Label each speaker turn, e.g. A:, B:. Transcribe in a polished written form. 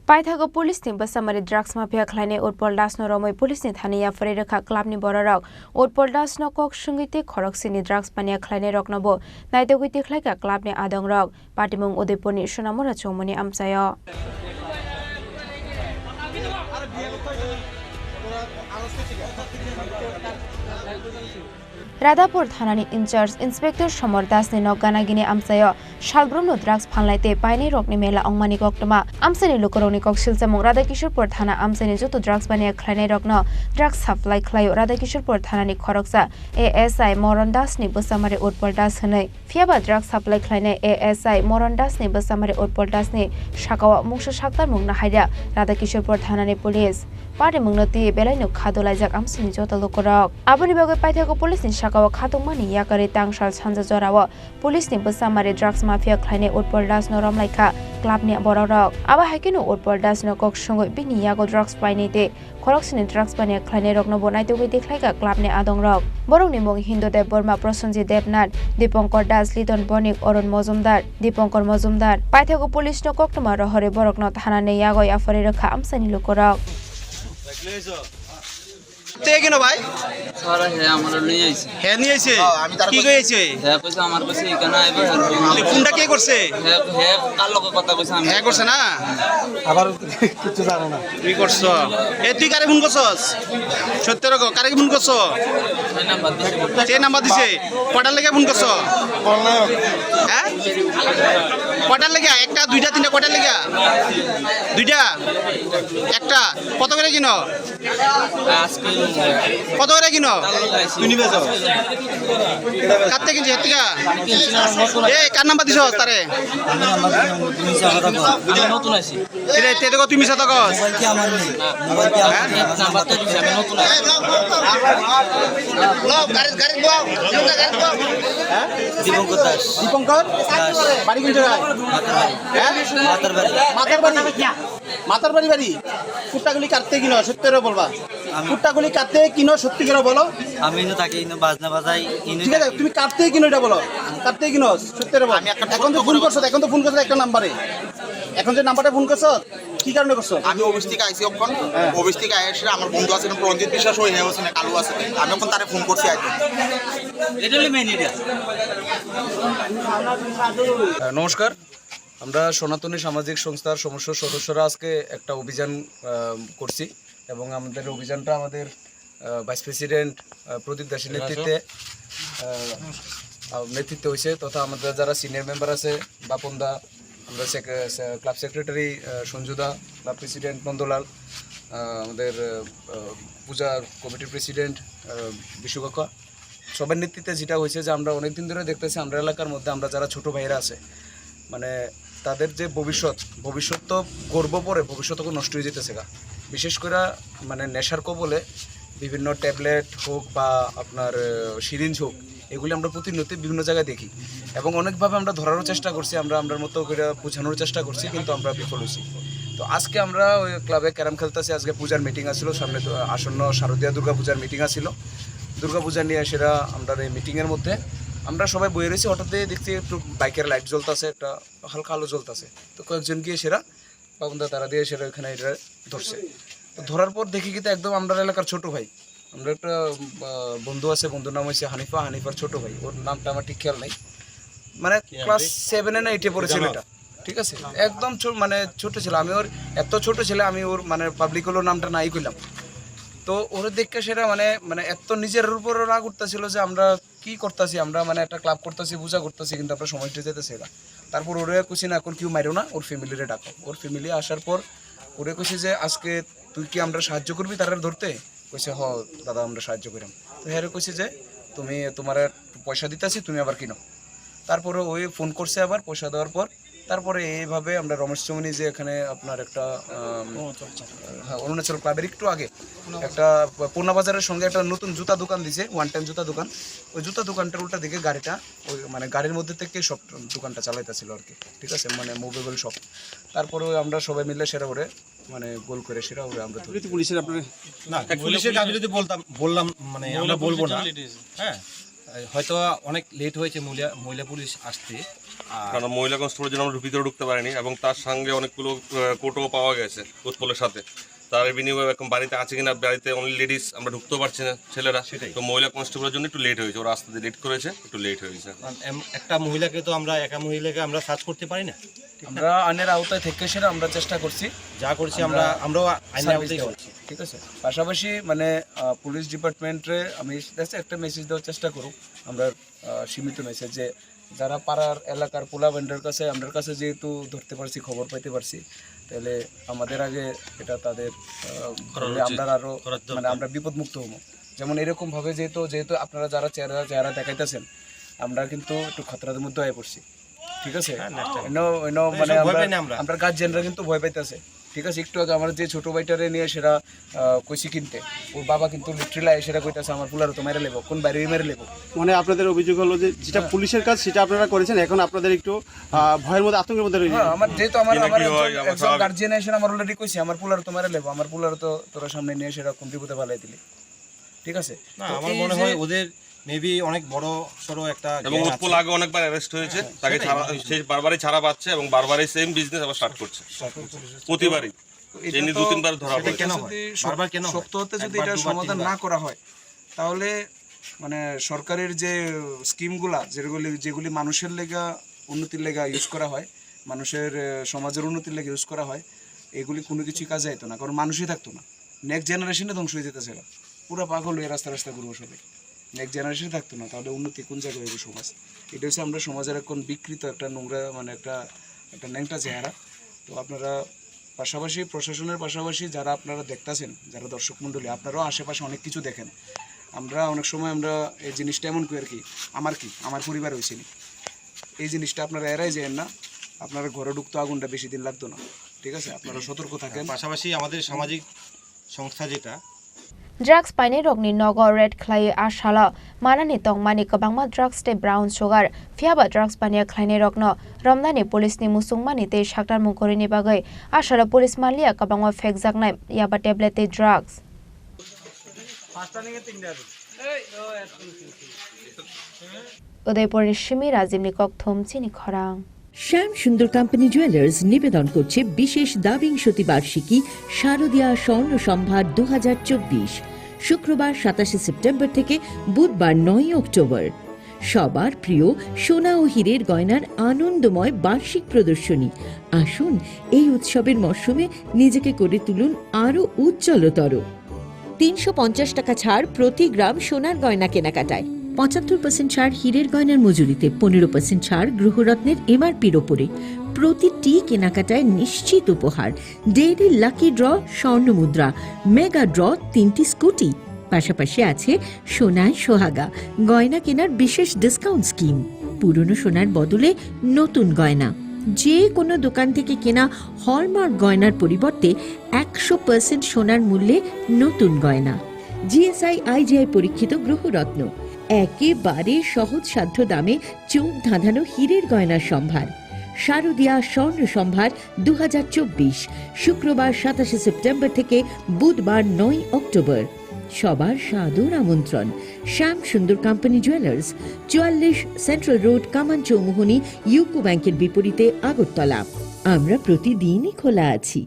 A: पाइथागो पुलिसनि बसामारि drugs mafia ख्लायनाय उत्पलदासनो रमै पुलिसनि थानाया फरेरेखा क्लाबनि बररक उत्पलदासनो कक सुंगिते खरकसिनि ड्राग्स पानिया ख्लायनाय रकनबो नायदोगुइति ख्लायका क्लाबनि आदं रक पाटिमुं उदयपुरनि सोनामुरा चौमनि आमसायो राधापुर थानानि इन्चार्ज इन्सपेक्टर समर दासनि नगानागिनि आमसायो शालब्रुमनो ड्राग्स फानलायते पाइनै रकनि मेला अंमानि गक्तमा आमसानि लुकरौनि ककसिलचामुं राधाकिशोरपुर थाना आमसानि जतो ड्राग्स बानिया ख्लायनाय रकनो ड्राग्स साप्लाय ख्लायो राधाकिशोरपुर थानानि खरकसा एएसआई मरन दासनि बसामारि उत्पल दास होनै फियाबा ड्राग्स साप्लाय ख्लायनाय एएसआई मरन दासनि बसामारि उत्पल दासनि शाकावा मुंसा शाक्तार मुंना हायरा राधाकिशोरपुर थानानि पुलिस पार्टी मुंनति बेलायनो खादोलायजाक आमसानि जतो लुकरक आबनि बागै पाइथागो पुलिसनि शाकावा खादुंमानि याकारि तांसाल सानजा जराव पुलिसनि बसामारि ड्राग्स माफिया ख्लायनाय उत्पल दासनो रमलायखा क्लाबनि बररक आबा हायकिनो उत्पल दासनो कक संगै बिनि यागो ड्राग्स पाइनैते खरकसिनि ड्राग्स पानिया ख्लायनाय रकनो बनायतोगै देखलायका क्लाबनि आदं रक बरंनि मुं हिन्दुदेव बर्मा प्रसन्जी देवनाथ दीपंकर दास लिदन बनिक अरुण मजुमदार दीपंकर मजुमदार पाइथागो पुलिसनो कक्तमा रहरे बरकनो थानानै यागो याफरे रखा आमसानि लुकरक
B: কেন ভাই
C: সারা হে আমার নিয়ে আইছে
B: হ্যাঁ নিয়ে আইছে কি কইছে
C: হে কইছে আমার কাছে এখানে আইবে
B: ফোনটা কে করছে
C: হে হে কার লগে কথা কইছে আমি
B: হ্যাঁ করছে না
D: আবার কিছু জানো না
B: তুই করছ এ তুই কারে ফোন করছস সত্য রকম কারে ফোন করছ কে নাম্বার দিছে কটার লেগে ফোন করছ হ্যাঁ কটার লেগে একটা দুইটা তিনটা কটার লেগে দুইটা একটা কত করে কিনো
C: আজকে
B: কত করে কিনো তুমি বেচো কাটতে কিনছিস হেতিকা এই কার নাম্বার দিছ তারে
C: আমি নতুন আছি
B: রে তে দেখো তুমি সাথে কস
D: মোবাইল কি আমার নেই মোবাইল কি আমার নেই
C: নাম্বার তো দিছি আমি নতুন আছি
B: লাও গাড়ি গাড়ি দাও গাড়ি দাও হ্যাঁ
D: দীপঙ্কর দাস
B: দীপঙ্কর বাড়ি কোন জায়গায় হ্যাঁ মাতার বাড়ি মাতার বাড়ি বাড়ি কুট্টাগুলি কাটতে কিনো সত্যি করে বলবা কুট্টাগুলি কাটতে কিনো সত্যি করে বলো
D: আমি ইনো তাকে ইনো বাজনা বাজাই ইনো
B: ঠিক আছে তুমি কাটতে কিনো এটা বলো কাটতে কিনো সত্যি করে বলো এখন তো ফোন করছো একটা নাম্বারে এখন যে নাম্বারটা ফোন করছো কি কারণে করছো
E: আমি অফিস থেকে আইসি ওখান অফিস থেকে আইসি আমার বন্ধু আছে প্রঞ্জিত বিশ্বাস ওই হয়েছে না কালু আছে আমি ওখান তারে ফোন করছি আইতে
D: এটা হলো মেইন এটা
F: নমস্কার আমরা সনাতনী সামাজিক সংস্থার সমস্ত সদস্যরা আজকে একটা অভিযান করছি এবং আমাদের অভিযানটা আমাদের ভাইস প্রেসিডেন্ট প্রদীপ দাসের নেতৃত্বে হয়েছে তথা আমাদের যারা সিনিয়র মেম্বার আছে বাপনদা আমরা ক্লাব সেক্রেটারি সঞ্জুদা ক্লাব প্রেসিডেন্ট নন্দলাল আমাদের পূজা কমিটির প্রেসিডেন্ট বিশু কাকা সবার নেতৃত্বে যেটা হয়েছে যে আমরা অনেকদিন ধরে দেখতেছি আমরা এলাকার মধ্যে আমরা যারা ছোট ভাইরা আছে মানে তাদের যে ভবিষ্যৎ তো গর্ব পরে ভবিষ্যৎ নষ্ট হয়ে যেতেছে গা বিশেষ করে মানে নেশার কবলে বিভিন্ন ট্যাবলেট হোক বা আপনার সিরিঞ্জ হোক এগুলি আমরা প্রতিনিয়ত বিভিন্ন জায়গায় দেখি এবং অনেকভাবে আমরা ধরারও চেষ্টা করছি আমরার মতো করে বোঝানোর চেষ্টা করছি কিন্তু আমরা বিফল হয়েছি তো আজকে আমরা ওই ক্লাবে ক্যারাম খেলতেছি আজকে পূজার মিটিং আসছিল সামনে তো আসন্ন শারদীয়া দুর্গা পূজার মিটিং আসছিল দুর্গা পূজা নিয়ে সেরা আমরা এই মিটিংয়ের মধ্যে আমরা সবাই বয়ে রয়েছি হঠাৎ দেখছি একটু বাইকের লাইট জ্বলতেছে একটা হালকা আলো জ্বলতেছে তো কয়েকজন গিয়ে সেরা বাবুন্দা তারা দিয়ে সেরা ওখানে এটা ধরছে তো ধরার পর দেখি কিন্তু একদম আমরা এলাকার ছোট ভাই আমরা একটা বন্ধু আছে বন্ধুর নাম হচ্ছে হানিফার ছোট ভাই ওর নামটা আমার ঠিক খেয়াল নাই মানে ক্লাস 7 না 8 পড়েছিল এটা ঠিক আছে একদম মানে ছোট ছিল আমি ওর এত ছোট ছেলে আমি ওর মানে পাবলিক হলো নামটা নাই কইলাম তো ওর দেখে সেটা মানে এত নিজের উপর রাগ উঠতেছিল যে আমরা কি করতেছি আমরা মানে একটা ক্লাব করতেছি পূজা করতেছি কিন্তু আমরা সময়টা যেতেছি না তারপর ওরে কুছি না এখন কেউ মারো না ওর ফ্যামিলিরে ডাকো ওর ফ্যামিলি আসার পর ওরে কুছি যে আজকে তুই কি আমরা সাহায্য করবি তারা ধরতে কইছে হ দাদা আমরা সাহায্য করিম তো হ্যাঁ কইছে যে তুমি তোমার পয়সা দিতেছি তুমি আবার কিনো তারপরে ওই ফোন করছে আবার পয়সা দেওয়ার পর তারপরে এইভাবে আমরা রমেশ চৌমনি যে এখানে আপনার একটা অরুণাচল ক্লাবের একটু আগে একটা পূর্ণা বাজারের সঙ্গে একটা নতুন জুতা দোকান দিছে ওয়ান টাইম জুতা দোকান ওই জুতা দোকানটার উল্টা দিকে গাড়িটা ওই মানে গাড়ির মধ্যে থেকে সব দোকানটা চালাইতেছিল আর কি ঠিক আছে মানে মুভেবল শপ তারপরে আমরা সবাই মিলে সেরা ওরে মানে গোল করে সেরা ওরে আমরা
D: পুলিশের আপনার না পুলিশের আমি যদি বললাম মানে আমরা বলবো না হ্যাঁ হয়তো অনেক লেট হয়েছে মহিলা পুলিশ আসতে
G: কারণ মহিলা কনস্টেবলের জন্য আমরা ভিতরে ঢুকতে পারিনি এবং তার সঙ্গে অনেকগুলো কোটও পাওয়া গেছে উৎপলের সাথে। তার বিনিময়ে এখন বাড়িতে আছে কিনা, বাড়িতে অনলি লেডিস, আমরা ঢুকতেও পারছি না ছেলেরা। তো মহিলা কনস্টেবলের জন্য একটু লেট হয়েছে, ওরা রাস্তা দিয়ে লেট করেছে, একটু লেট হয়েছে।
D: একটা মহিলাকে তো আমরা একা মহিলাকে আমরা সার্চ করতে পারি না।
F: আমরা আইনের আওতায় থেকে সেটা আমরা চেষ্টা করছি,
D: যা করছি আমরাও আইনের আওতায় করছি।
F: ঠিক আছে। পাশাপাশি মানে পুলিশ ডিপার্টমেন্টে আমি একটা মেসেজ দেওয়ার চেষ্টা করব, আমরা সীমিত মেসেজ, যে যারা পাড়ার এলাকার পোলা ভেন্ডার কাছে আমাদের কাছে যেহেতু ধরতে পারছি, খবর পাইতে পারছি, তাহলে আমাদের আগে এটা তাদের আমরা আরও মানে আমরা বিপদমুক্ত হবো। যেমন এরকমভাবে যেহেতু আপনারা যারা চেহারা দেখাইতেছেন, আমরা কিন্তু একটু খতরার মধ্যে হয়ে পড়ছি। ঠিক আছে, মানে আমরা গার্জিয়ানরা কিন্তু ভয় পাইতেছে। ঠিক আছে, একটু আগে আমার যে ছোট ভাইটারে নিয়ে সেটা কইছি কিনতে, ওর বাবা কিন্তু লিটারেলি সেটা কইতাছে আমার পুলার তো মেরে লেবো, কোন বাইরে মেরে লেবো।
B: মানে আপনাদের অভিযোগ হলো যে যেটা পুলিশের কাজ সেটা আপনারা করেছেন, এখন আপনাদের একটু ভয়ের মধ্যে, আতঙ্কের মধ্যে রয়েছে।
F: আমার যেহেতু আমার একজন গার্জিয়ান এসে আমার অলরেডি কইছে আমার পুলার তো মেরে লেবো, আমার পুলার তো তোরা সামনে নিয়ে সেটা কোন বিপদে ভালাই দিলি। ঠিক আছে,
D: আমার মনে হয় ওদের মেবি অনেক বড় সড়ো একটা,
G: এবং উৎপল আগে অনেকবার অ্যারেস্ট হয়েছে, তাকে সে বারবারই ছাড়া পাচ্ছে এবং বারবারই সেম বিজনেস আবার স্টার্ট করছে প্রতিবারই। এমনি 2-3 বার ধরা পড়েছে।
F: শক্ত হতে যদি এটা সমাধান না করা হয়, তাহলে মানে সরকারের যে স্কিমগুলা যেগুলি মানুষের লেগা উন্নতির লেগা ইউজ করা হয়, মানুষের সমাজের উন্নতির লেগে ইউজ করা হয়, এগুলি কোনো কিছুই কাজে আইতো না, কারণ মানুষই থাকতো না। নেক্সট জেনারেশনে ধ্বংস হয়ে যেতেছে, পুরো পাগল হয়ে রাস্তা ঘুরবো সবাই, নেক্সট জেনারেশন থাকতো না, তাহলে উন্নতি কোন জায়গায় হইব সমাজ? এটা হচ্ছে আমরা সমাজের এখন বিকৃত একটা নোংরা মানে একটা ন্যাংটা চেহারা। তো আপনারা পাশাপাশি প্রশাসনের পাশাপাশি যারা আপনারা দেখতেছেন, যারা দর্শক মণ্ডলী, আপনারাও আশেপাশে অনেক কিছু দেখেন। আমরা অনেক সময় আমরা এই জিনিসটা এমন করি আর কি আমার পরিবার হয়েছে, এই জিনিসটা আপনারা এড়াই যান না, আপনারা ঘরে ঢুকতো আগুনটা বেশি দিন লাগতো না। ঠিক আছে, আপনারা সতর্ক থাকেন।
D: পাশাপাশি আমাদের সামাজিক সংস্থা যেটা
A: Drugs paine rokni nogo red clay ashala manani tong mani kabangma drugs te brown sugar fiaba drugs pania khlaine rokno romdani police ni musung mani te shaktar mungkori ni bagai ashala police malia kabangma fake jaknai yaba tablet te drugs উদয়পুরের Simi রাজিমনি ককথম চিনি খরাং।
H: শ্যাম সুন্দর company jewellers নিবেদন করছে বিশেষ দাবিংশতি বার্ষিকী শারদীয়া স্বর্ণ সম্ভার 2024, শুক্রবার 27 September থেকে বুধবার 9 অক্টোবর। সবার প্রিয় সোনা ও হীরের গয়নার আনন্দময় বার্ষিক প্রদর্শনী। আসুন এই উৎসবের মরশুমে নিজেকে করে তুলুন আরও উজ্জ্বলতর। 350 টাকা ছাড় প্রতি গ্রাম সোনার গয়না কেনাকাটায়, 75% ছাড় হীরের গয়নার মজুরিতে, 15% ছাড় গ্রহরত্নের এমআরপির ওপরে। প্রতিটি কেনাকাটায় নিশ্চিত উপহার, ডেইলি লাকি ড্র স্বর্ণ মুদ্রা, মেগা ড্র 3টি স্কুটি। পাশাপাশি আছে সোনায় সোহাগা গয়না কেনার বিশেষ ডিসকাউন্ট স্কিম। পুরনো সোনার বদলে নতুন গয়না, যে কোনো দোকান থেকে কেনা হলমার্ক গয়নার পরিবর্তে 100% সোনার মূল্যে নতুন গয়না। জিএসআই আইজিআই পরীক্ষিত গ্রহরত্ন, একেবারে সহজসাধ্য দামে চোখ ধাঁধানো হীরের গয়নার সম্ভার। শারদীয়া স্বর্ণ সম্ভার 2024, শুক্রবার 27 সেপ্টেম্বর থেকে বুধবার 9 অক্টোবর। সবার সাদর আমন্ত্রণ। শ্যাম সুন্দর কোম্পানি জুয়েলার্স, 44 সেন্ট্রাল রোড, কামান চৌমুহনী, ইউকো ব্যাংকের বিপরীতে, আগরতলা। আমরা প্রতিদিনই খোলা আছি।